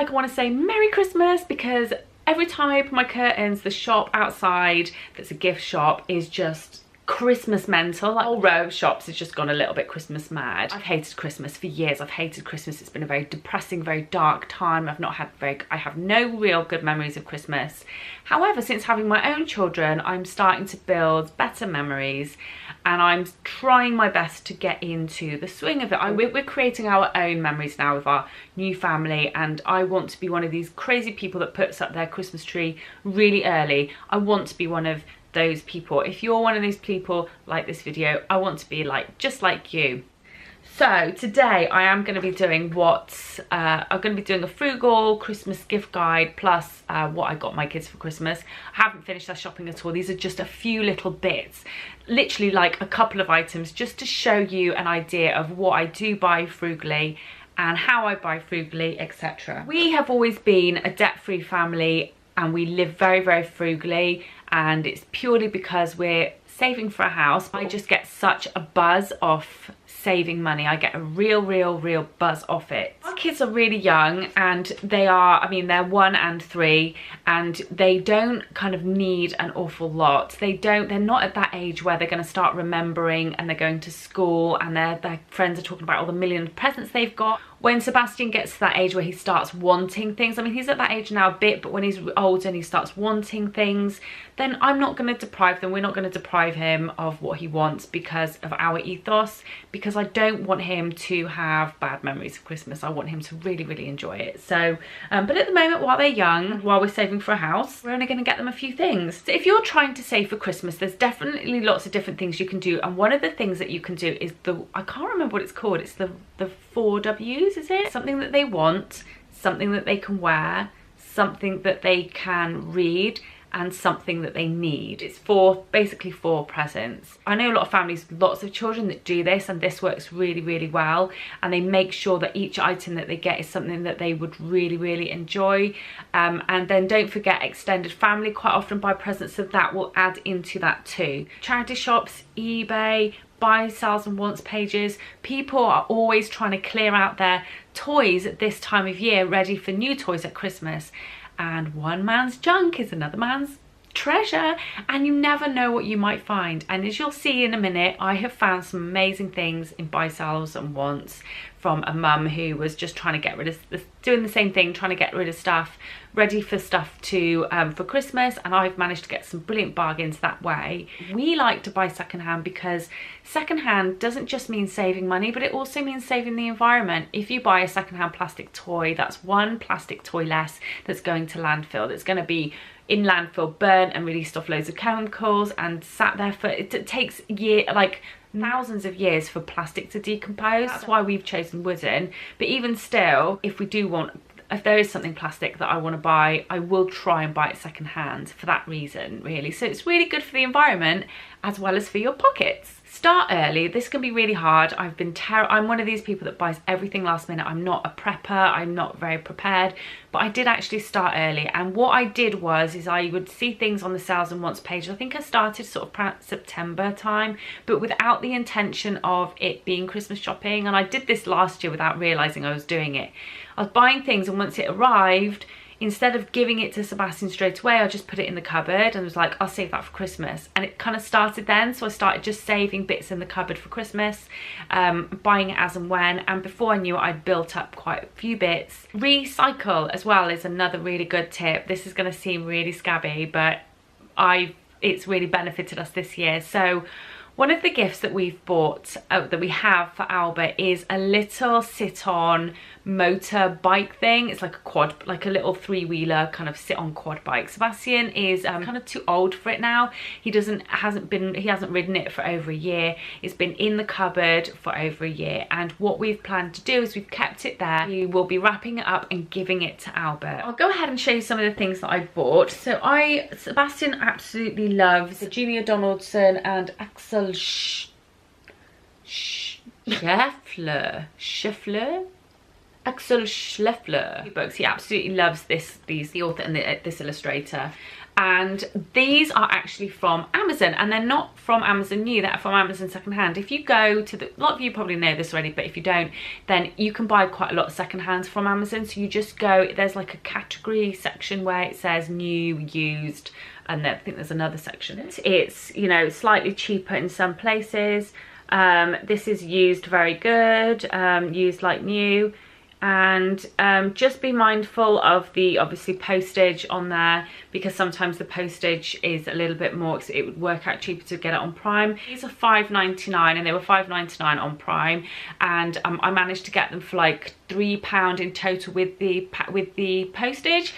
like I want to say Merry Christmas, because every time I open my curtains, the shop outside that's a gift shop is just Christmas mental. Like, the whole row of shops has just gone a little bit Christmas mad. I've hated Christmas for years. I've hated Christmas. It's been a very depressing, very dark time. I have no real good memories of Christmas. However, since having my own children, I'm starting to build better memories, and I'm trying my best to get into the swing of it. We're creating our own memories now with our new family, and I want to be one of these crazy people that puts up their Christmas tree really early. I want to be one of those people. If you're one of those people, like this video, I want to be just like you. So today I am going to be doing I'm going to be doing a frugal Christmas gift guide, plus what I got my kids for Christmas. I haven't finished their shopping at all. These are just a few little bits, literally like a couple of items, just to show you an idea of what I do buy frugally and how I buy frugally, etc. We have always been a debt-free family, and we live very, very frugally, and it's purely because we're saving for a house. I just get such a buzz off saving money. I get a real buzz off it. Our kids are really young, and they're 1 and 3, and they don't kind of need an awful lot. They're not at that age where they're going to start remembering, and they're going to school and their friends are talking about all the million presents they've got. When Sebastian gets to that age where he starts wanting things, I mean, he's at that age now a bit, but when he's older and he starts wanting things, then I'm not going to deprive them. We're not going to deprive him of what he wants because of our ethos, because I don't want him to have bad memories of Christmas. I want him to really enjoy it. So, but at the moment, while they're young, while we're saving for a house, we're only going to get them a few things. So if you're trying to save for Christmas, there's definitely lots of different things you can do. And one of the things that you can do is I can't remember what it's called. It's the 4 W's, is it? Something that they want, something that they can wear, something that they can read, and something that they need. It's basically 4 presents. I know a lot of families, lots of children that do this, and this works really well, and they make sure that each item that they get is something that they would really enjoy. And then don't forget, extended family quite often buy presents, so that will add into that too. Charity shops, eBay, buy, sells and wants pages. People are always trying to clear out their toys at this time of year, ready for new toys at Christmas. And one man's junk is another man's treasure, and you never know what you might find. And as you'll see in a minute, I have found some amazing things in buy, sells and wants from a mum who was just trying to get rid of doing the same thing, trying to get rid of stuff, ready for stuff to for Christmas, and I've managed to get some brilliant bargains that way. We like to buy secondhand because secondhand doesn't just mean saving money, but it also means saving the environment. If you buy a secondhand plastic toy, that's one plastic toy less that's going to landfill, that's going to be in landfill, burnt and released off loads of chemicals and sat there for, it takes thousands of years for plastic to decompose. That's why we've chosen wooden. But even still, if there is something plastic that I want to buy, I will try and buy it second hand for that reason, really. So it's really good for the environment as well as for your pockets. Start early. This can be really hard. I'm one of these people that buys everything last minute. I'm not a prepper. I'm not very prepared, but I did actually start early. And what I did is I would see things on the sales and wants page. I think I started sort of September time, but without the intention of it being Christmas shopping. And I did this last year without realizing I was doing it. I was buying things, and once it arrived, instead of giving it to Sebastian straight away, I just put it in the cupboard and was like, I'll save that for Christmas. And it kind of started then. So I started just saving bits in the cupboard for Christmas, buying it as and when. And before I knew it, I'd built up quite a few bits. Recycle as well is another really good tip. This is going to seem really scabby, but it's really benefited us this year. So one of the gifts that we've bought, that we have for Albert, is a little sit-on motor bike thing. It's like a quad, like a little 3-wheeler kind of sit-on quad bike. Sebastian is kind of too old for it now. He hasn't ridden it for over a year. It's been in the cupboard for over a year, and what we've planned to do is we've kept it there. We will be wrapping it up and giving it to Albert. I'll go ahead and show you some of the things that I bought. So Sebastian absolutely loves Julia Donaldson and Axel Scheffler. Axel Scheffler books. He absolutely loves the author and this illustrator. and these are actually from Amazon, and they're not from Amazon new, they're from Amazon secondhand. If you go to a lot of you probably know this already, but if you don't, then you can buy quite a lot of secondhands from Amazon. So you just go, there's like a category section where it says new, used, and then I think there's another section. It's, you know, slightly cheaper in some places. This is used very good, used like new. And just be mindful of the obviously postage on there, because sometimes the postage is a little bit more, it would work out cheaper to get it on Prime. These are £5.99 and they were £5.99 on Prime, and I managed to get them for like £3 in total with the postage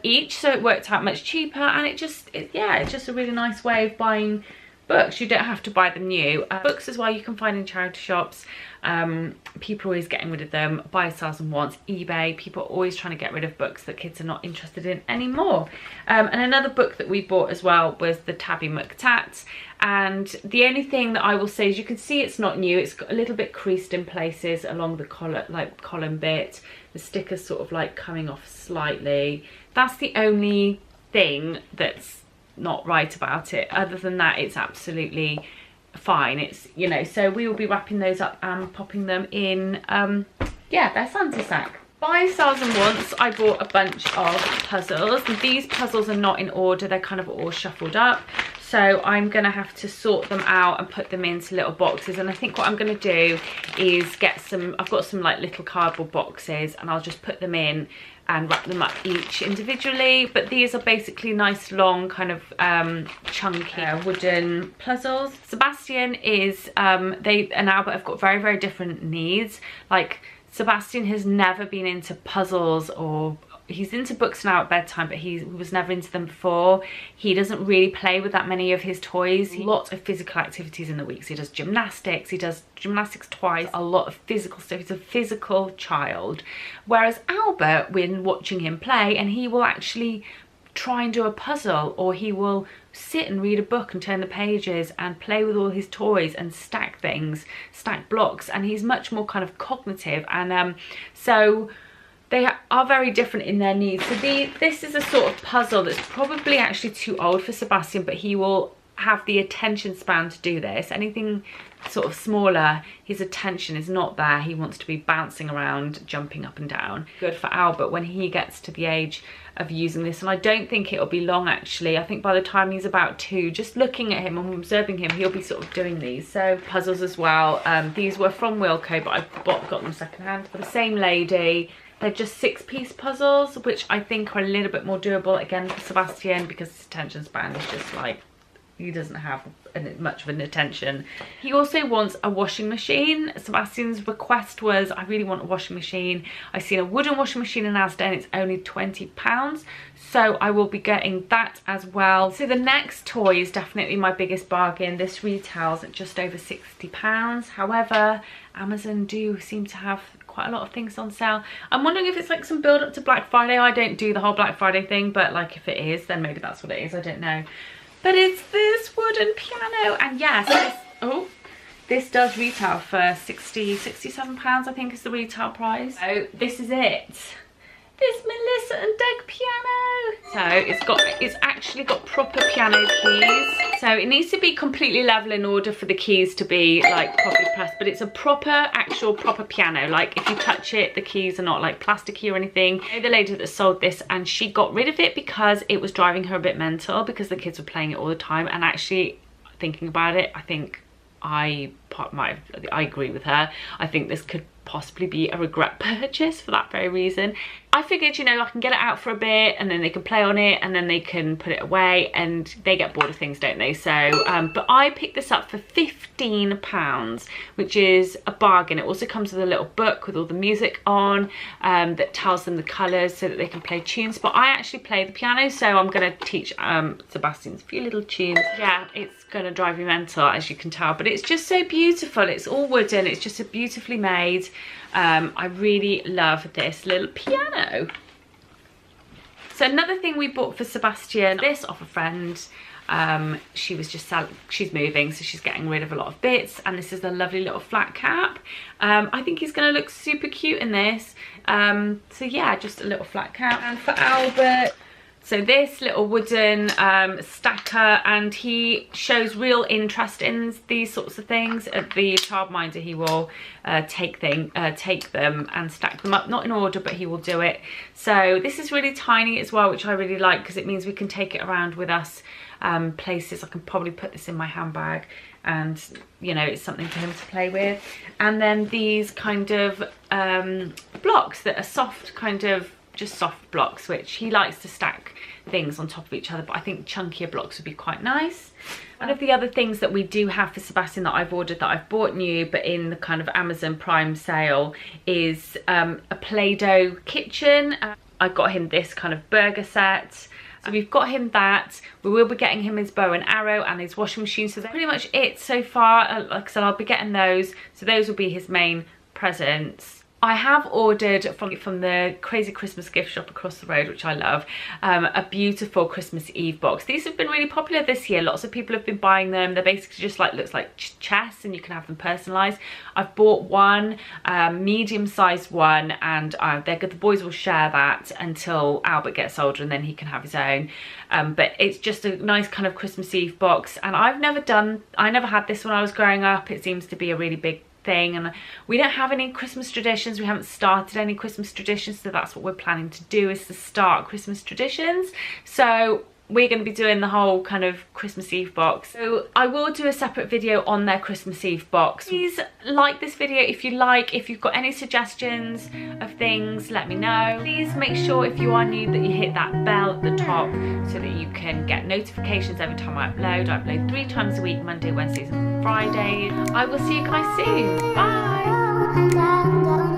each, so it worked out much cheaper. And it's just a really nice way of buying books. You don't have to buy them new. Books as well you can find in charity shops. People are always getting rid of them. Buy, sells and wants, eBay. People are always trying to get rid of books that kids are not interested in anymore. And another book that we bought as well was the Tabby McTat. And the only thing that I will say is, you can see it's not new. It's got a little bit creased in places along the column bit. The sticker's sort of like coming off slightly. That's the only thing that's not right about it. Other than that, it's absolutely fine. It's, you know, so we will be wrapping those up and popping them in their Santa sack. Buy, sells and wants, I bought a bunch of puzzles. These puzzles are not in order, they're kind of all shuffled up, so I'm gonna have to sort them out and put them into little boxes. And I think what I'm gonna do is get some, I've got some like little cardboard boxes, and I'll just put them in and wrap them up each individually. But these are basically nice long kind of chunky wooden puzzles. Sebastian is, they and Albert have got very, very different needs. Like, Sebastian has never been into puzzles, or he's into books now at bedtime, but he was never into them before. He doesn't really play with that many of his toys. Lots of physical activities in the week. So he does gymnastics. He does gymnastics twice. A lot of physical stuff. He's a physical child. Whereas Albert, when watching him play, and he will actually try and do a puzzle, or he will sit and read a book and turn the pages and play with all his toys and stack things, stack blocks, and he's much more kind of cognitive. And so they are very different in their needs. So this is a sort of puzzle that's probably actually too old for Sebastian, but he will have the attention span to do this. Anything sort of smaller, his attention is not there. He wants to be bouncing around, jumping up and down. Good for Albert when he gets to the age of using this, and I don't think it'll be long actually. I think by the time he's about 2, just looking at him and observing him, he'll be sort of doing these. So puzzles as well. These were from Wilko, but I got them secondhand for the same lady. They're just 6-piece puzzles, which I think are a little bit more doable again for Sebastian, because his attention span is just like, he doesn't have much of an attention. He also wants a washing machine. Sebastian's request was, I really want a washing machine. I've seen a wooden washing machine in Asda and it's only £20. So I will be getting that as well. So the next toy is definitely my biggest bargain. This retails at just over £60. However, Amazon do seem to have quite a lot of things on sale. I'm wondering if it's like some build up to Black Friday. I don't do the whole Black Friday thing, but like if it is, then maybe that's what it is. I don't know. But it's this wooden piano, and yes, this does retail for £67, I think is the retail price. So this is it. This Melissa and Doug piano. So it's actually got proper piano keys. So it needs to be completely level in order for the keys to be like properly pressed, but it's a actual proper piano. Like if you touch it, the keys are not like plasticky or anything. I know the lady that sold this, and she got rid of it because it was driving her a bit mental, because the kids were playing it all the time. And actually, thinking about it, I think I agree with her. I think this could possibly be a regret purchase for that very reason. I figured, you know, I can get it out for a bit and then they can play on it and then they can put it away, and they get bored of things, don't they? So but I picked this up for £15, which is a bargain. It also comes with a little book with all the music on that tells them the colours so that they can play tunes. But I actually play the piano, so I'm going to teach Sebastian's few little tunes. Yeah, it's going to drive you mental, as you can tell, but it's just so beautiful. It's all wooden, it's just so beautifully made. I really love this little piano. So another thing we bought for Sebastian, this off a friend. She was just she's moving, so she's getting rid of a lot of bits, and this is a lovely little flat cap. I think he's going to look super cute in this. So yeah, just a little flat cap. And for Albert, So this little wooden stacker, and he shows real interest in these sorts of things. At the childminder, he will take them and stack them up, not in order, but he will do it. So this is really tiny as well, which I really like, because it means we can take it around with us places. I can probably put this in my handbag, and you know, it's something for him to play with. And then these kind of blocks that are soft, kind of just soft blocks, which he likes to stack things on top of each other, but I think chunkier blocks would be quite nice. One of the other things that we do have for Sebastian that I've ordered, that I've bought new but in the kind of Amazon Prime sale, is a Play-Doh kitchen. I got him this kind of burger set. So we've got him that. We will be getting him his bow and arrow and his washing machine. So that's pretty much it so far. Like I said, I'll be getting those. So those will be his main presents. I have ordered from the Crazy Christmas gift shop across the road, which I love, a beautiful Christmas Eve box. These have been really popular this year. Lots of people have been buying them. They're basically just like, looks like chests, and you can have them personalised. I've bought one, medium-sized one, and the boys will share that until Albert gets older, and then he can have his own. But it's just a nice kind of Christmas Eve box, and I never had this when I was growing up. It seems to be a really big thing, and we don't have any Christmas traditions. We haven't started any Christmas traditions, so that's what we're planning to do, is to start Christmas traditions. So we're going to be doing the whole kind of Christmas Eve box. So I will do a separate video on their Christmas Eve box. Please like this video if you like. If you've got any suggestions of things, let me know. Please make sure, if you are new, that you hit that bell at the top so that you can get notifications every time I upload. I upload 3 times a week, Monday, Wednesdays and Fridays. I will see you guys soon. Bye.